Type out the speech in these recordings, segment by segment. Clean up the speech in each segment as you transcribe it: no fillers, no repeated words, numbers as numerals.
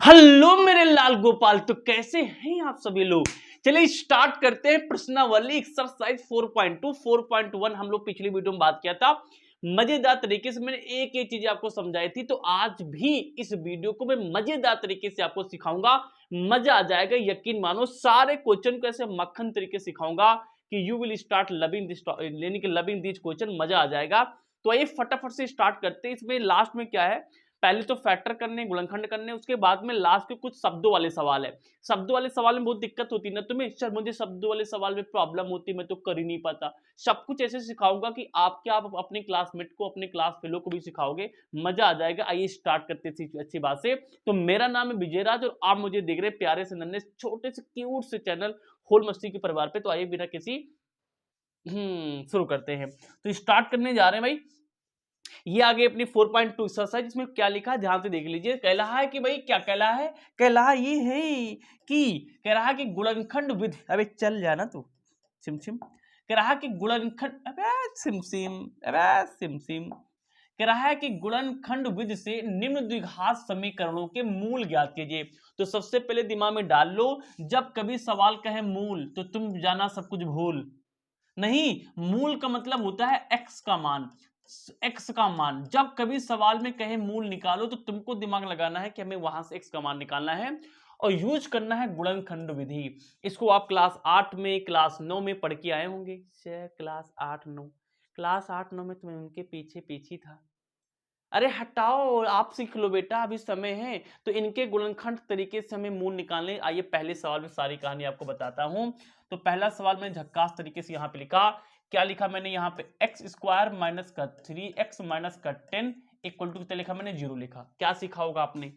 Hello मेरे लाल गोपाल, तो कैसे हैं आप सभी लोग। चलिए स्टार्ट करते हैं प्रश्नावली एक्सरसाइज 4.2 4.1 हम लोग पिछली वीडियो में बात किया था। मजेदार तरीके से मैंने एक एक चीज आपको समझाई थी, तो आज भी इस वीडियो को मैं मजेदार तरीके से आपको सिखाऊंगा। मजा आ जाएगा, यकीन मानो। सारे क्वेश्चन को ऐसे मक्खन तरीके सिखाऊंगा कि you will start loving this, यानी कि लविंग दिस क्वेश्चन। मजा आ जाएगा। तो आइए फटाफट से स्टार्ट करते हैं। इसमें लास्ट में क्या है, पहले तो फैक्टर करने, गुणनखंड करने, उसके बाद में लास्ट के कुछ शब्दों वाले सवाल है। शब्दों वाले सवाल में बहुत दिक्कत होती है ना तुम्हें, सर मुझे शब्दों वाले सवाल में प्रॉब्लम होती है, मैं तो कर ही नहीं पाता। सब कुछ ऐसे सिखाऊंगा कि आप अपने क्लासमेट को, अपने क्लास फेलो को भी सिखाओगे। मजा आ जाएगा। आइए स्टार्ट करते हैं अच्छी बात से। तो मेरा नाम है विजय राज और आप मुझे देख रहे हैं प्यारे से नन्हे छोटे से क्यूट से चैनल होल मस्ती के परिवार पे। तो आइए बिना किसी शुरू करते हैं। तो स्टार्ट करने जा रहे हैं भाई। ये आगे अपनी 4.2 एक्सरसाइज, इसमें क्या लिखा है ध्यान से देख लीजिए। कह रहा है कि भाई क्या कह रहा है, कह रहा ये है कि कह रहा है कि गुणनखंड विधि, अबे चल जाना तू सिम कह रहा है कि गुणनखंड, अबे सिम अबे सिम कह रहा है कि गुणनखंड विधि से निम्न द्विघात समीकरणों के मूल ज्ञात कीजिए। तो सबसे पहले दिमाग में डाल लो, जब कभी सवाल कहे मूल तो तुम जाना सब कुछ भूल नहीं। मूल का मतलब होता है एक्स का मान। एक्स का मान जब कभी सवाल में कहे मूल निकालो तो तुमको दिमाग लगाना है कि हमें वहां से एक्स का मान निकालना है और यूज करना है गुणनखंड विधि। इसको आप क्लास 8 में, क्लास 9 में पढ़ के आए होंगे। क्लास 8 9, क्लास 8 9 में तुम्हें उनके पीछे पीछे था। अरे हटाओ, आप सीख लो बेटा, अभी समय है। तो इनके गुणनखंड तरीके से हमें मूल निकालने। आइए पहले सवाल में सारी कहानी आपको बताता हूं। तो पहला सवाल मैंने झक्कास तरीके से यहां पे लिखा। क्या लिखा मैंने यहाँ पे, एक्स स्क्वायर माइनस का 3x माइनस का 10 इक्वल टू कितना लिखा मैंने, 0 लिखा। क्या सीखा होगा आपने,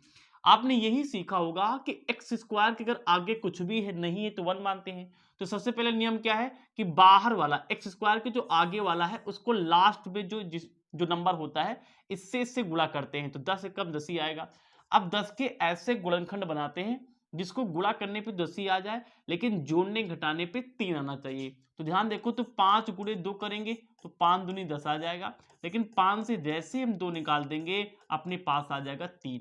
आपने यही सीखा होगा कि एक्स स्क्वायर के अगर आगे कुछ भी है नहीं है तो 1 मानते हैं। तो सबसे पहले नियम क्या है कि बाहर वाला एक्स स्क्वायर के जो आगे वाला है उसको लास्ट में जो नंबर होता है इससे गुणा करते हैं। तो 10 से कम 10 ही आएगा। अब 10 के ऐसे गुणनखंड बनाते हैं जिसको गुणा करने पे 10 ही आ जाए, लेकिन जोड़ने घटाने पे 3 आना चाहिए। तो ध्यान देखो, तो 5 गुणे 2 करेंगे तो 5 दूनी 10 आ जाएगा, लेकिन 5 से जैसे हम 2 निकाल देंगे अपने पास आ जाएगा 3।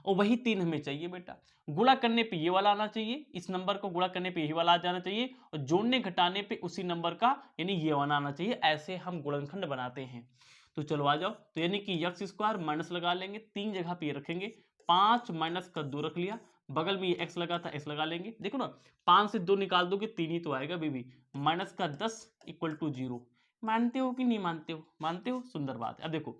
और वही 3 हमें चाहिए बेटा। गुणा करने पे ये वाला आना चाहिए, इस नंबर को गुणा करने पे यही वाला आ जाना चाहिए, और जोड़ने घटाने पे उसी नंबर का यानी ये वाला आना चाहिए। ऐसे हम गुणनखंड बनाते हैं। तो चलो आ जाओ। तो यानी कि एक्स स्क्वायर माइनस लगा लेंगे, 3 जगह पे रखेंगे। 5 माइनस का 2 रख लिया, बगल में ये एक्स लगा था, एक्स लगा लेंगे। देखो ना, 5 से 2 निकाल दोगे 3 ही तो आएगा बेबी। माइनस का 10 इक्वल टू 0। मानते हो कि नहीं मानते हो, मानते हो, सुंदर बात है। अब देखो,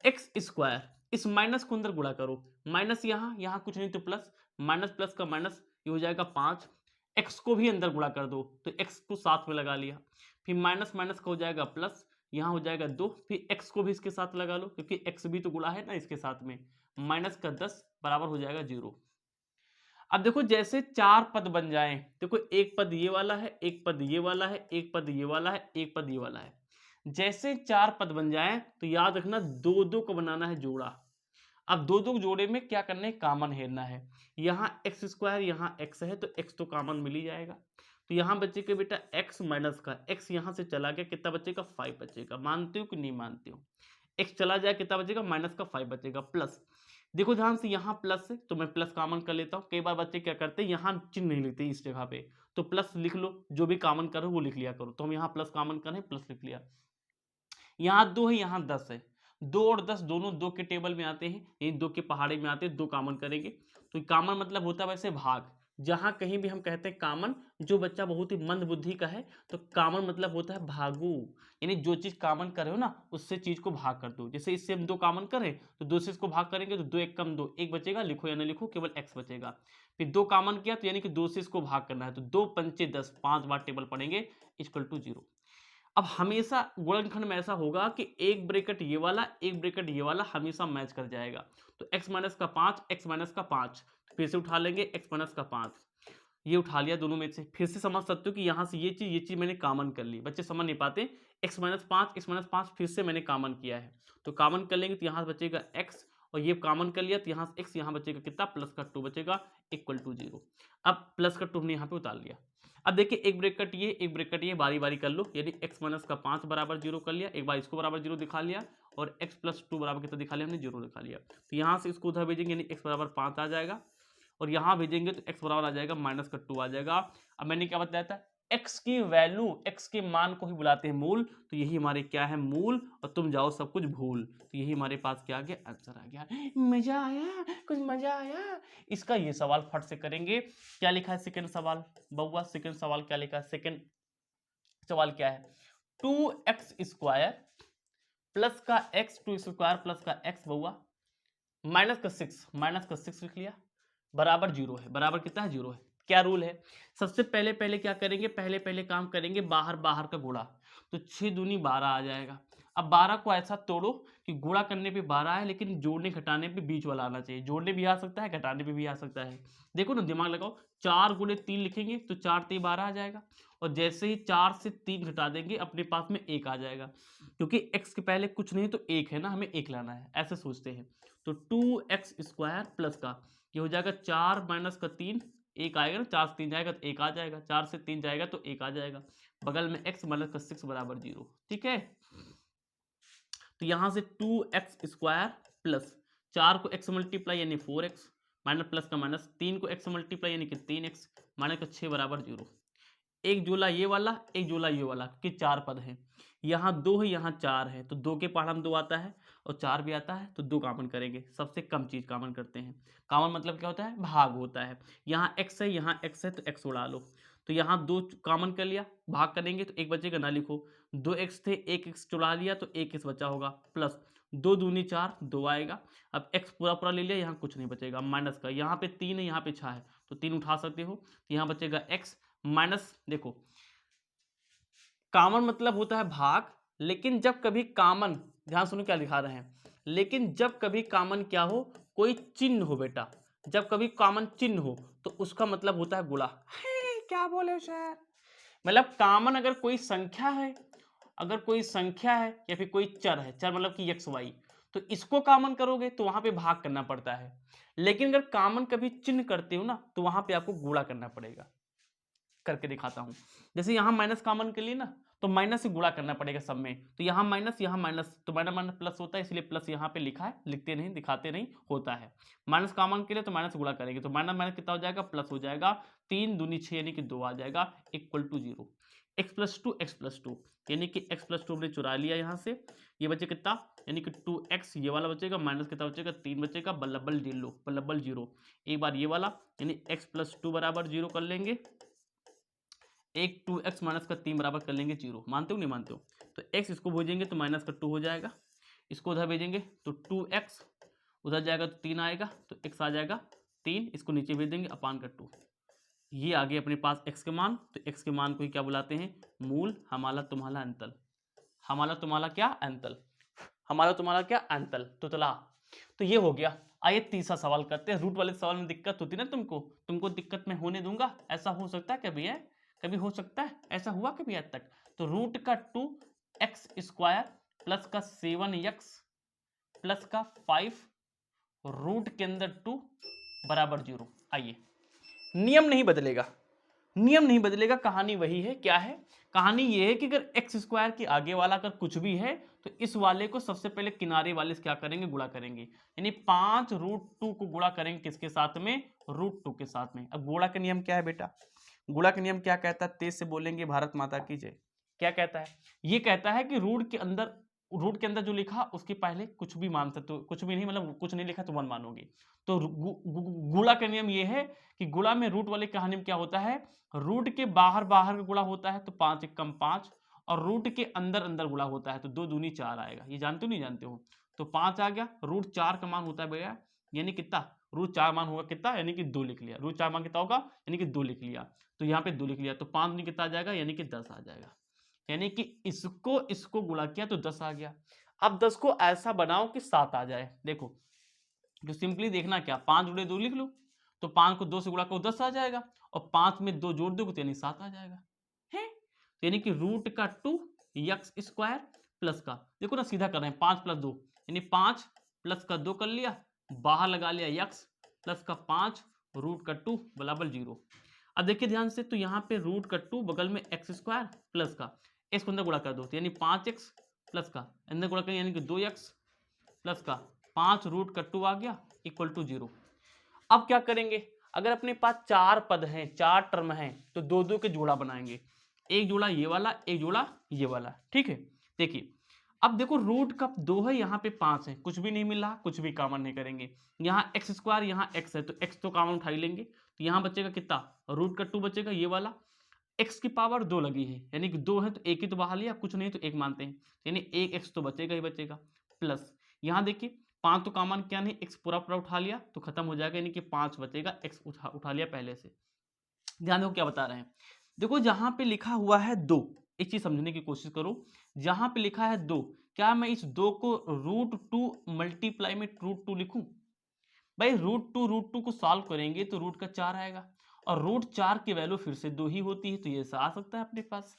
एक्स स्क्वायर, इस माइनस को अंदर गुणा करो। माइनस यहाँ कुछ नहीं तो प्लस, माइनस प्लस का माइनस, ये हो जाएगा 5। एक्स को भी अंदर गुणा कर दो, तो एक्स को साथ में लगा लिया। फिर माइनस माइनस का हो जाएगा प्लस, यहाँ हो जाएगा 2। फिर एक्स को भी इसके साथ लगा लो क्योंकि एक्स भी तो गुणा है ना इसके साथ में। माइनस का 10 बराबर हो जाएगा 0। अब देखो जैसे 4 पद बन जाए, देखो एक पद ये वाला है, एक पद ये वाला है, एक पद ये वाला है, एक पद ये वाला है। जैसे 4 पद बन जाए तो याद रखना 2 2 को बनाना है जोड़ा। अब 2 2 जोड़े में क्या करना है, कॉमन हेरना है। यहाँ एक्स स्क्वायर, यहाँ एक्स है तो एक्स तो कॉमन मिल ही जाएगा। तो यहाँ बचेगा बेटा एक्स माइनस का एक्स, यहाँ से चला गया, कितना बचेगा 5 बचेगा। मानते हो कि नहीं मानते हो, एक्स चला जाए कितना बचेगा, माइनस का 5 बचेगा। प्लस देखो ध्यान से, यहाँ प्लस है तो मैं प्लस कॉमन कर लेता हूँ। कई बार बच्चे क्या करते हैं, यहाँ चिन्ह नहीं लिखते इस जगह पे, तो प्लस लिख लो, जो भी कॉमन करो वो लिख लिया करो। तो हम यहाँ प्लस कॉमन करें, प्लस लिख लिया। यहाँ 2 है, यहाँ 10 है। 2 और 10 दोनों 2 के टेबल में आते हैं, ये 2 के पहाड़े में आते हैं। 2 कॉमन करेंगे तो कॉमन मतलब होता है वैसे भाग। जहां कहीं भी हम कहते हैं कॉमन, जो बच्चा बहुत ही मंद बुद्धि का है तो कॉमन मतलब होता है भागू। यानी जो चीज कॉमन कर रहे हो ना उससे चीज को भाग कर दो। जैसे इससे हम 2 कॉमन करें तो 2 से इसको भाग करेंगे तो 2 1 कम 2, 1 बचेगा, लिखो या ना लिखो, केवल एक्स बचेगा। फिर 2 कॉमन किया तो यानी कि 2 से इसको भाग करना है, तो 2 पंचे 10, 5 बार टेबल पढ़ेंगे इक्वल टू 0। अब हमेशा गुणनखंड में ऐसा होगा कि एक ब्रैकेट ये वाला, एक ब्रैकेट ये वाला हमेशा मैच कर जाएगा। तो x माइनस का 5, x माइनस का 5, फिर से उठा लेंगे x माइनस का 5, ये उठा लिया दोनों में से। फिर से समझ सकते हो कि यहाँ से ये चीज मैंने कॉमन कर ली। बच्चे समझ नहीं पाते, x माइनस 5, x माइनस 5 फिर से मैंने कॉमन किया है, तो कॉमन कर लेंगे तो यहाँ से बचेगा x, और ये कॉमन कर लिया तो यहाँ से x, यहाँ बचेगा कितना, प्लस का 2 बचेगा इक्वल टू 0। अब प्लस का 2 हमने यहाँ पे उतार लिया। अब देखिए एक ब्रैकेट ये, एक ब्रैकेट ये, बारी बारी कर लो। यानी x माइनस का 5 बराबर 0 कर लिया, एक बार इसको बराबर 0 दिखा लिया, और x प्लस 2 बराबर कितना दिखा लिया हमने, 0 दिखा लिया। तो यहाँ से इसको उधर भेजेंगे यानी x बराबर 5 आ जाएगा, और यहाँ भेजेंगे तो x बराबर आ जाएगा माइनस का 2 आ जाएगा। अब मैंने क्या बताया था, x की वैल्यू, x के मान को ही बुलाते हैं मूल, तो यही हमारे क्या है मूल, और तुम जाओ सब कुछ भूल। तो यही हमारे पास क्या आ गया, आंसर आ गया। मजा आया, कुछ मजा आया। इसका ये सवाल फट से करेंगे। क्या लिखा है सेकंड सवाल बउआ, सेकंड सवाल क्या लिखा है, सेकंड सवाल क्या है, 2x स्क्वायर प्लस का x 2 स्क्वायर प्लस का x बउआ माइनस का 6 लिख लिया, बराबर 0 है। बराबर कितना है, 0 है। क्या रूल है, सबसे पहले क्या करेंगे, पहले काम करेंगे बाहर का गुणा, तो 6 दूनी 12 आ जाएगा। अब 12 को ऐसा तोड़ो कि गुणा करने पे 12 है, लेकिन जोड़ने घटाने पे बीच वाला आना चाहिए। जोड़ने भी आ सकता है, घटाने पे भी आ सकता है। देखो ना, दिमाग लगाओ, 4 गुणे 3 लिखेंगे तो 4 3 12 आ जाएगा, और जैसे ही 4 से 3 घटा देंगे अपने पास में 1 आ जाएगा, क्योंकि x के पहले कुछ नहीं तो 1 है ना, हमें 1 लाना है, ऐसे सोचते हैं। तो 2x स्क्वायर प्लस का ये हो जाएगा 4 माइनस का 3, 1 आएगा ना, 4 से 3 जाएगा तो 1 आ जाएगा, 4 से 3 जाएगा तो 1 आ जाएगा, बगल में x माइनस का 6 बराबर 0। ठीक है, तो यहां से 2x स्क्वायर प्लस 4 को x मल्टीप्लाई यानी 4x, माइनस प्लस का माइनस, 3 को x मल्टीप्लाई यानी कि 3x, माइनस का 6 बराबर 0। एक जोला ये वाला, एक जोला ये वाला, कि 4 पद है, यहाँ 2 है यहाँ 4 है, तो 2 के पहाड़ में 2 आता है और 4 भी आता है, तो 2 कॉमन करेंगे, सबसे कम चीज कॉमन करते हैं। कॉमन मतलब क्या होता है, भाग होता है। यहाँ x है, यहाँ x है, तो x उड़ा लो, तो यहाँ 2 कॉमन कर लिया, भाग करेंगे तो एक बचेगा, ना लिखो। 2x थे, 1x चुरा लिया तो 1x बचा होगा, प्लस 2 दूनी 4, 2 आएगा। अब x पूरा ले लिया, यहाँ कुछ नहीं बचेगा, माइनस का, यहाँ पे 3 है, यहाँ पे 6 है, तो 3 उठा सकते हो, तो यहाँ बचेगा x माइनस। देखो, कॉमन मतलब होता है भाग, लेकिन जब कभी कॉमन, ध्यान सुनो क्या लिखा रहे हैं, लेकिन जब कभी कॉमन क्या हो, कोई चिन्ह हो बेटा, जब कभी कॉमन चिन्ह हो तो उसका मतलब होता है गुणा। क्या बोले सर, मतलब कॉमन अगर कोई संख्या है, अगर कोई संख्या है या फिर कोई चर है, चर मतलब कि एक्स वाई, तो इसको कॉमन करोगे तो वहां पे भाग करना पड़ता है। लेकिन अगर कॉमन कभी चिन्ह करते हो ना, तो वहां पे आपको गुणा करना पड़ेगा। करके दिखाता हूं, जैसे यहां माइनस कॉमन के लिए ना, तो माइनस से गुणा करना पड़ेगा सब में, तो यहाँ माइनस, तो माइनस माइनस प्लस होता है, इसलिए प्लस यहाँ पे लिखा है, लिखते नहीं, दिखाते नहीं, होता है। माइनस कॉमन के लिए तो माइनस से गुणा करेंगे, तो माइनस माइनस कितना हो जाएगा, प्लस हो जाएगा, 3 दूनी 6 यानी कि 2 आ जाएगा, equal to 0। x plus two यानी कि x प्लस 2 हमने चुरा लिया यहाँ से, ये बचे कितना, यानी कि 2x, ये वाला बचेगा, माइनस कितना बचेगा, 3 बचेगा, बल्लबल 0, एक बार ये वाला, यानी x प्लस 2 बराबर 0 कर लेंगे, एक 2x माइनस का 3 बराबर कर लेंगे 0। मानते हो नहीं मानते हो, तो x इसको भेजेंगे तो माइनस का 2 हो जाएगा, इसको उधर भेजेंगे तो 2x उधर जाएगा तो 3 आएगा, तो x आ जाएगा 3, इसको नीचे भेज देंगे अपान का 2। ये आ गए अपने पास x के मान, तो x के मान को ही क्या बुलाते हैं, मूल। हमारा तुम्हारा अंतल, हमारा तुम्हारा क्या अंतल, हमारा तुम्हारा क्या अंतल, तुतला। तो ये हो गया। आइए तीसरा सवाल करते हैं। रूट वाले सवाल में दिक्कत होती है ना तुमको दिक्कत में होने दूंगा, ऐसा हो सकता है कभी, है कभी हो सकता है, ऐसा हुआ कभी आज तक। तो रूट का 2x स्क्वायर प्लस का 7x प्लस का 5 रूट के अंदर 2 बराबर 0। आइए, नियम नहीं बदलेगा, नियम नहीं बदलेगा, कहानी वही है। क्या है कहानी, ये है कि अगर एक्स स्क्वायर के आगे वाला अगर कुछ भी है तो इस वाले को सबसे पहले किनारे वाले से क्या करेंगे, गुणा करेंगे, यानी 5 रूट 2 को गुणा करेंगे किसके साथ में, रूट 2 के साथ में। अब गुणा का नियम क्या है बेटा, गुणा का नियम क्या कहता है, तेज से बोलेंगे, भारत माता की जय। क्या कहता है, ये कहता है कि रूट के अंदर जो लिखा उसके पहले कुछ भी मान सकते हो, कुछ भी नहीं मतलब कुछ नहीं लिखा तो 1 मानोगे। तो गुणा का नियम ये है कि गुणा में रूट वाले कहानी में क्या होता है, रूट के बाहर का गुणा होता है तो 5 एकम 5, और रूट के अंदर गुणा होता है तो 2 दूनी 4 आएगा। ये जानते हो नहीं जानते हो, तो 5 आ गया, रूट 4 का मान होता है भैया, यानी कितना, रूट 4 मान होगा कितना, यानी कि 2 लिख लिया, रूट 4 मान कितना होगा, यानी कि 2 लिख लिया, तो यहाँ पे 2 लिख लिया, तो 5 दूनी कितना आ जाएगा, यानी कि 10 आ जाएगा, यानी कि इसको गुणा किया तो 10 आ गया। अब 10 को ऐसा बनाओ कि 7 आ जाए। देखो, तो सिंपली देखना क्या, 5 जुड़े 2 लिख लो, तो 5 को 2 से गुणा करो 10 आ जाएगा, और 5 में 2 जोड़ दोगे तो यानी 7 आ जाएगा है। तो यानी कि रूट का 2x स्क्वायर प्लस का, देखो ना सीधा कर रहे हैं, 5 प्लस 2 यानी 5 प्लस का 2 कर लिया, बाहर लगा लिया x प्लस का 5 रूट का 2 बराबर 0। अब देखिए ध्यान से, तो यहाँ पे रूट का 2 बगल में x स्क्वायर प्लस का, x को अंदर गुणा कर दो तो यानी 5x प्लस का अंदर गुणा करें यानी कि 2x प्लस का 5 रूट का 2 आ गया इक्वल टू 0। अब क्या करेंगे, अगर अपने पास 4 पद हैं, 4 टर्म हैं, तो दो दो के जोड़ा बनाएंगे, एक जोड़ा ये वाला, एक जोड़ा ये वाला, ठीक है। देखिए अब देखो रूट का 2 है, यहाँ पे 5 है, कुछ भी नहीं मिल रहा, कुछ भी कॉमन नहीं करेंगे। यहाँ एक्स स्क्वायर, यहाँ एक्स है, तो एक्स तो कॉमन उठा ही लेंगे, तो यहाँ बचेगा कितना, रूट का 2 बचेगा ये वाला, एक्स की पावर 2 लगी है, यानी कि 2 है तो एक ही तो बाहर लिया, कुछ नहीं तो एक मानते हैं, यानी एक एक्स तो बचेगा ही बचेगा, प्लस यहाँ देखिए 5 तो कॉमन क्या नहीं, एक्स पूरा पूरा उठा लिया तो खत्म हो जाएगा, यानी कि 5 बचेगा, एक्स उठा लिया पहले से। ध्यान दो क्या बता रहे हैं, देखो जहां पे लिखा हुआ है 2, एक चीज समझने की कोशिश करो, जहां पे लिखा है 2, क्या मैं इस 2 को √2 मल्टीप्लाई में √2 लिखूं? भाई √2 को सॉल्व करेंगे तो रूट का 4 आएगा, और √4 की वैल्यू फिर से 2 ही होती है, तो ये आ सकता है अपने पास।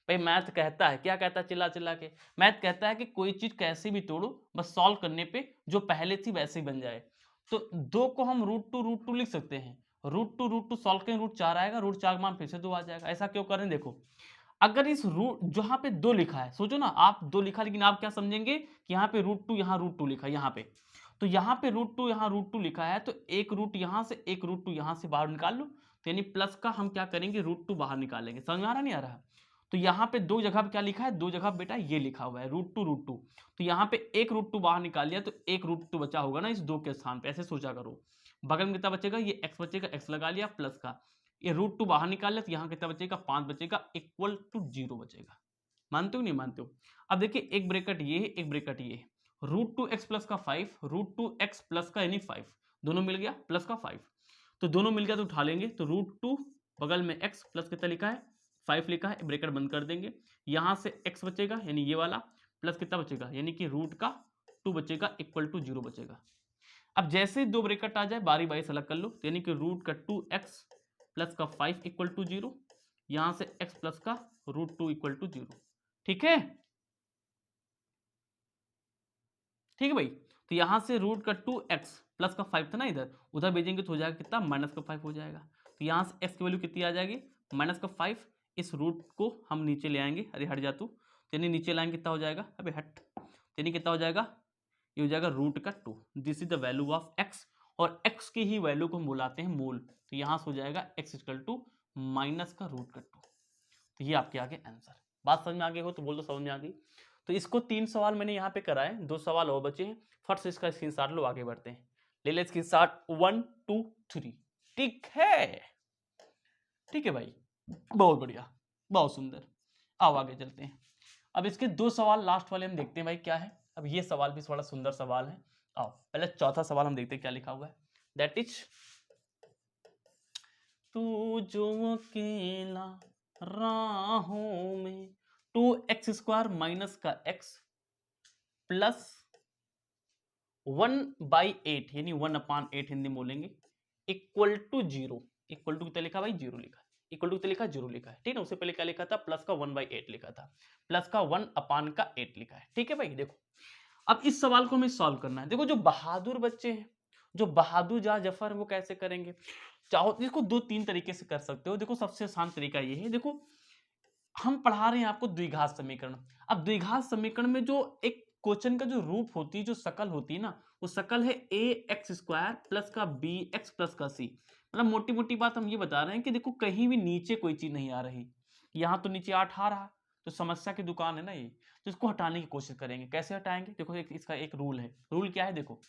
भाई मैथ कहता है, क्या कहता है, चिल्ला चिल्ला के, मैथ कहता है कि कोई चीज कैसे भी तोड़ो, बस सॉल्व करने पे जो पहले थी वैसे ही बन जाए। तो 2 को हम √2 लिख सकते हैं, √2 सॉल्व करें, √4 आएगा, √4 का मान फिर से 2 आ जाएगा। ऐसा क्यों करें, देखो अगर इस रूट जहां पे 2 लिखा है, सोचो ना आप 2 लिखा, लेकिन आप क्या समझेंगे कि यहाँ पे √2 यहाँ √2 लिखा है, यहाँ पे तो यहाँ पे √2 यहाँ √2 लिखा है, तो एक रूट यहाँ से एक √2 यहाँ से बाहर निकाल लो, तो यानी प्लस का हम क्या करेंगे, √2 बाहर निकालेंगे। समझ में आ रहा नहीं आ रहा? तो यहाँ पे दो जगह पे क्या लिखा है, दो जगह बेटा ये लिखा हुआ है √2, तो यहाँ पे एक √2 बाहर निकाल लिया, तो एक √2 बचा होगा ना इस 2 के स्थान पे, ऐसे सोचा करो। बगल में कितना बचेगा, ये x बचेगा, x लगा लिया, प्लस का ये √2 बाहर निकाल लिया, तो यहाँ कितना बचेगा, 5 बचेगा, इक्वल टू 0 बचेगा। मानते हो नहीं मानते हो? अब देखिए एक ब्रैकेट ये है, एक ब्रैकेट ये है, √2x प्लस का 5, √2x प्लस का यानी 5, दोनों मिल गया, प्लस का 5, तो दोनों मिल गया तो उठा लेंगे, तो √2 बगल में x प्लस कितना लिखा है, 5 लिखा है, ब्रैकेट बंद कर देंगे, यहाँ से x बचेगा यानी ये वाला, प्लस कितना बचेगा, यानी कि रूट का 2 बचेगा, इक्वल टू 0 बचेगा। अब जैसे दो ब्रैकेट आ जाए बारी बारी से अलग कर लो, तो यानी कि रूट का 2x प्लस का 5 इक्वल टू 0, यहां से x प्लस का √2 इक्वल टू 0। ठीक है, ठीक है भाई, तो यहां से रूट का 2x प्लस का 5 था ना, इधर उधर भेजेंगे तो हो जाएगा कितना, माइनस का 5 हो जाएगा, तो यहां से x की वैल्यू कितनी आ जाएगी, माइनस का 5, इस रूट को हम नीचे ले आएंगे, अरे हट जा तू, यानी नीचे लाएंगे कितना हो जाएगा, अबे हट, यानी कितना हो जाएगा, ये हो जाएगा रूट का 2, this is the value of x, और x की ही वैल्यू को हम बुलाते हैं मूल, तो यहां से हो जाएगा x इक्वल टू माइनस का रूट का 2, तो ये आपके आगे आंसर। बात समझ में आ गई हो तो बोल दो समझ में आ गई। तो इसको 3 सवाल मैंने यहाँ पे कराए, 2 सवाल और बचे हैं, फट से इसका स्क्रीनशॉट लो, आगे बढ़ते हैं, ले ले स्क्रीनशॉट 1 2 3, ठीक है, ठीक है भाई, बहुत बढ़िया, बहुत सुंदर, आओ आगे चलते हैं। अब इसके 2 सवाल लास्ट वाले हम देखते हैं भाई क्या है। अब ये सवाल भी थोड़ा सुंदर सवाल है, आओ पहले चौथा सवाल हम देखते हैं क्या लिखा हुआ है, दैट इज तू जो अकेला राहों में 2x² माइनस का x प्लस 1/8 यानी 1/8 हिंदी बोलेंगे, इक्वल टू 0, इक्वल टू कितना लिखा भाई, 0 लिखा, इक्वल टू कितना लिखा, 0 लिखा है, ठीक है। उससे पहले क्या लिखा था, प्लस का 1/8 लिखा था, प्लस का 1/8 लिखा है, ठीक है भाई। देखो अब इस सवाल को हमें सॉल्व करना है। देखो जो बहादुर बच्चे हैं, जो बहादुर जफर, वो कैसे करेंगे, चाहो इसको 2-3 तरीके से कर सकते हो। देखो सबसे आसान तरीका ये है, देखो हम पढ़ा रहे हैं आपको द्विघात समीकरण। अब द्विघात समीकरण में जो एक क्वेश्चन का जो रूप होती है, जो शकल होती है ना, वो शकल है ax² प्लस का bx प्लस का c। मतलब मोटी मोटी बात हम ये बता रहे हैं कि देखो कहीं भी नीचे कोई चीज नहीं आ रही, यहाँ तो नीचे 8 आ रहा, तो समस्या की दुकान है ना ये, तो इसको हटाने की कोशिश करेंगे। कैसे हटाएंगे, देखो इसका एक रूल है, रूल क्या है देखो,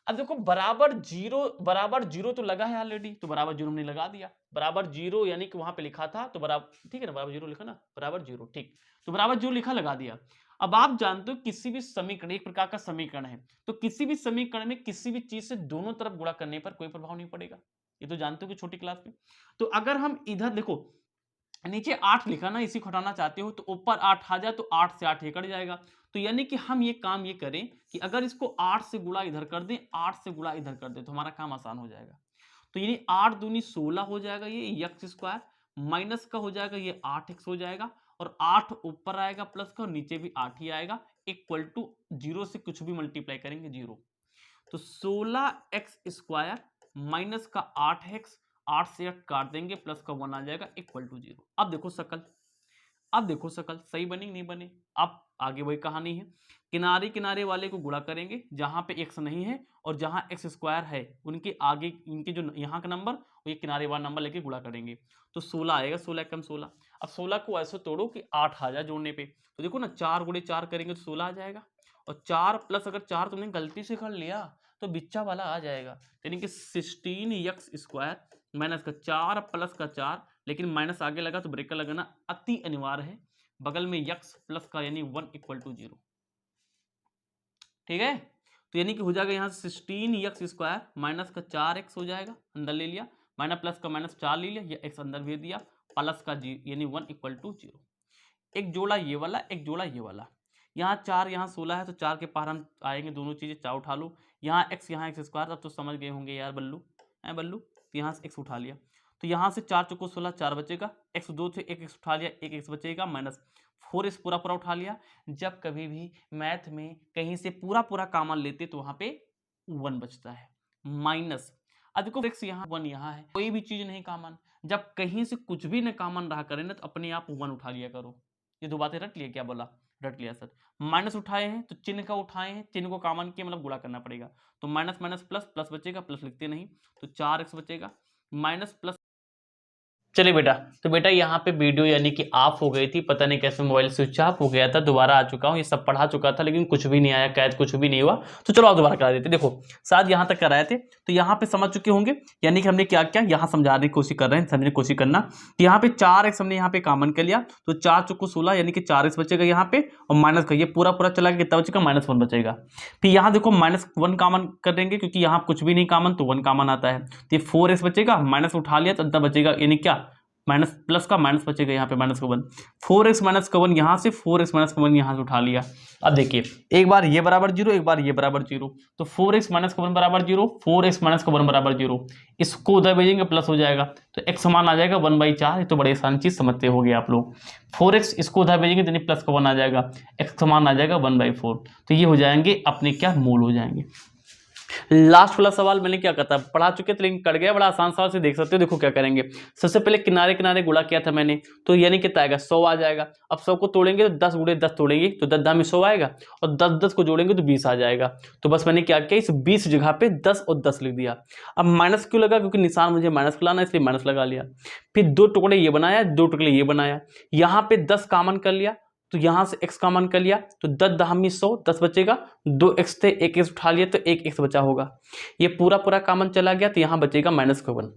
अब देखो बराबर जीरो तो लगा है ऑलरेडी, तो बराबर जीरो हमने लगा दिया, बराबर जीरो यानी कि वहां पे लिखा था तो बराबर, ठीक है ना, बराबर जीरो लिखा ना, बराबर जीरो, ठीक, तो बराबर जीरो लिखा, लगा दिया। अब आप जानते हो किसी भी समीकरण, एक प्रकार का समीकरण है, तो किसी भी समीकरण में किसी भी चीज से दोनों तरफ गुणा करने पर कोई प्रभाव नहीं पड़ेगा, ये तो जानते हो कि छोटी क्लास में। तो अगर हम इधर देखो नीचे 8 लिखा ना, इसी को हटाना चाहते हो, तो ऊपर 8 आ जाए तो 8 से 8 ये कट जाएगा, तो यानी कि हम ये काम ये करें कि अगर इसको 8 से गुणा इधर कर दें, 8 से गुणा इधर कर दें, तो हमारा काम आसान हो जाएगा। तो यानी 8 दूनी 16 हो जाएगा, ये x² माइनस का हो जाएगा, ये 8x हो जाएगा, और 8 ऊपर आएगा प्लस का, और नीचे भी 8 ही आएगा, इक्वल टू 0 से कुछ भी मल्टीप्लाई करेंगे 0, तो 16x² माइनस का 8x, 8 से 8 काट देंगे, प्लस का 1 आ जाएगा, इक्वल टू 0। अब देखो शकल, अब देखो शकल सही बनी नहीं बनी। अब आगे वही कहानी है, किनारे किनारे वाले को गुणा करेंगे जहां पे x नहीं है और जहां x स्क्वायर है उनके आगे इनके जो यहाँ का नंबर और ये किनारे वाला नंबर लेके गुणा करेंगे तो 16 आएगा, 16 कम 16। अब 16 को ऐसे तोड़ो कि 8 आ जाए जोड़ने पे, तो देखो ना 4 गुणे 4 करेंगे तो 16 आ जाएगा, और 4 प्लस अगर 4 तुमने गलती से कर लिया तो बिच्चा वाला आ जाएगा, यानी कि 16x स्क्वायर माइनस का 4 प्लस का 4, लेकिन माइनस आगे लगा तो ब्रेक का लगाना अति अनिवार्य है, बगल में x प्लस का यानी 1 इक्वल टू 0। ठीक है, तो यानी कि हो जाएगा यहाँ 16x स्क्वायर माइनस का 4x हो जाएगा, अंदर ले लिया, माइनस प्लस का माइनस 4 ले लिया, ये x अंदर भेज दिया, प्लस का जी यानी 1 इक्वल टू 0। एक जोड़ा ये वाला, एक जोड़ा ये वाला, यहाँ 4 यहाँ 16 है तो 4 के पार हम आएंगे, दोनों चीजें 4 उठा लो, यहाँ x स्क्वायर, अब तो समझ गए होंगे यार बल्लू है बल्लू, तो यहाँ से x उठा लिया, तो यहाँ से 4 चौको 16 4 बचेगा, x 2 से 1 x उठा लिया, 1 x बचेगा, माइनस 4 पूरा पूरा उठा लिया। जब कभी भी मैथ में कहीं से पूरा पूरा कॉमन लेते तो वहां पे 1 बचता है, माइनस अब देखो x यहाँ 1 यहाँ है, कोई भी चीज नहीं कॉमन, जब कहीं से कुछ भी न कॉमन रहा करे ना तो अपने आप 1 उठा लिया करो। ये दो बातें रट लिया, क्या बोला, रट लिया सर। माइनस उठाए हैं तो चिन्ह का उठाए हैं, चिन्ह को कॉमन किया मतलब गुणा करना पड़ेगा, तो माइनस माइनस प्लस, प्लस बचेगा, प्लस लिखते नहीं तो 4x बचेगा, माइनस प्लस। चलिए बेटा, तो बेटा यहाँ पे वीडियो यानी कि ऑफ हो गई थी, पता नहीं कैसे मोबाइल स्विच ऑफ हो गया था, दोबारा आ चुका हूँ, ये सब पढ़ा चुका था लेकिन कुछ भी नहीं आया, कैद कुछ भी नहीं हुआ, तो चलो आप दोबारा करा देते। देखो शायद यहाँ तक कराए थे तो यहाँ पे समझ चुके होंगे, यानी कि हमने क्या किया, यहाँ समझाने की कोशिश कर रहे हैं, समझने की कोशिश करना कि यहाँ पे 4x हमने यहाँ पे कॉमन कर लिया, तो 4 चौको 16 यानी कि 4x बचेगा यहाँ पे, और माइनस का ये पूरा पूरा चला गया, कितना बचेगा, -1 बचेगा। फिर यहाँ देखो -1 कॉमन कर देंगे क्योंकि यहाँ कुछ भी नहीं कॉमन तो 1 कॉमन आता है, तो ये 4x बचेगा, माइनस उठा लिया तो अंदर बचेगा, यानी क्या माइनस प्लस का माइनस बचेगा, यहाँ पे माइनस का 1, 4x माइनस का 1 यहाँ से, 4x माइनस का 1 यहाँ से उठा लिया। अब देखिए एक बार ये बराबर 0, एक बार ये बराबर 0, तो 4x माइनस का 1 बराबर 0, 4x माइनस का 1 बराबर 0, इसको उधर भेजेंगे प्लस हो जाएगा, तो x समान आ जाएगा 1/4। ये तो बड़े आसान चीज समझते हो गए आप लोग, 4x इसको उधर भेजेंगे तो प्लस का 1 आ जाएगा, x समान आ जाएगा 1/4, तो ये हो जाएंगे अपने क्या मूल हो जाएंगे। लास्ट वाला सवाल मैंने क्या कहता पढ़ा चुके थे लेकिन कट गया, बड़ा आसान सवाल से देख सकते हो। देखो क्या करेंगे, सबसे पहले किनारे किनारे गुणा किया था मैंने, तो यानी कितना आएगा 100 आ जाएगा। अब 100 को तोड़ेंगे तो 10 गुणे 10 तोड़ेंगे तो 10 में 100 आएगा, और 10 10 को जोड़ेंगे तो 20 आ जाएगा। तो बस मैंने क्या किया, इस 20 जगह पे 10 और 10 लिख दिया। अब माइनस क्यों लगा, क्योंकि निशान मुझे माइनस लाना इसलिए माइनस लगा लिया। फिर 2 टुकड़े ये बनाया, 2 टुकड़े ये बनाया, यहाँ पे 10 कॉमन कर लिया तो यहां से x कॉमन कर लिया, तो 10 10 100 10 बचेगा, 2x थे 1x उठा लिया तो 1x बचा होगा। ये पूरा पूरा कॉमन चला गया तो यहाँ बचेगा -1।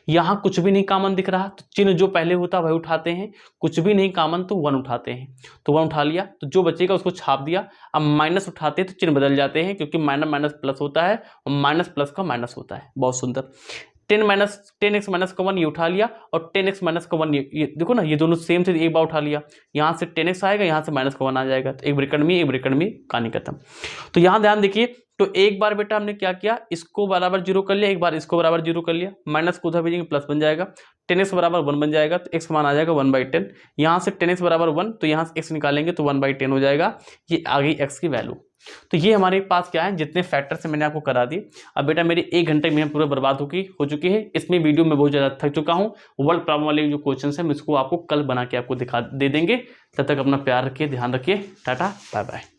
यहाँ कुछ भी नहीं कॉमन दिख रहा तो चिन्ह जो पहले होता वही उठाते हैं, कुछ भी नहीं कॉमन तो 1 उठाते हैं, तो 1 उठा लिया तो जो बचेगा उसको छाप दिया। अब माइनस उठाते हैं तो चिन्ह बदल जाते हैं क्योंकि माइनस माइनस प्लस होता है और माइनस प्लस का माइनस होता है। बहुत सुंदर, 10x माइनस का 1 ये उठा लिया और 10x माइनस का 1 ये देखो ना, ये दोनों सेम थे, एक बार उठा लिया, यहाँ से 10x आएगा, यहाँ से माइनस का 1 आ जाएगा, तो एक ब्रैकेट में कहानी खत्म। तो यहाँ ध्यान देखिए, तो एक बार बेटा हमने क्या किया, इसको बराबर 0 कर लिया, एक बार इसको बराबर 0 कर लिया, माइनस को उधर भेजेंगे प्लस बन जाएगा, 10x बराबर 1 बन जाएगा तो x मान आ जाएगा 1/10। यहाँ से 10x बराबर 1 तो यहाँ से x निकालेंगे तो 1/10 हो जाएगा, ये आ गई x की वैल्यू। तो ये हमारे पास क्या है, जितने फैक्टर से मैंने आपको करा दिए। अब बेटा मेरी 1 घंटे में पूरा बर्बाद हो चुकी है, इसमें वीडियो में बहुत ज़्यादा थक चुका हूँ। वर्ल्ड प्रॉब्लम वाले जो क्वेश्चन है मैं इसको आपको कल बना के आपको दे देंगे। तब तक अपना प्यार रखिए, ध्यान रखिए, टाटा बाय बाय।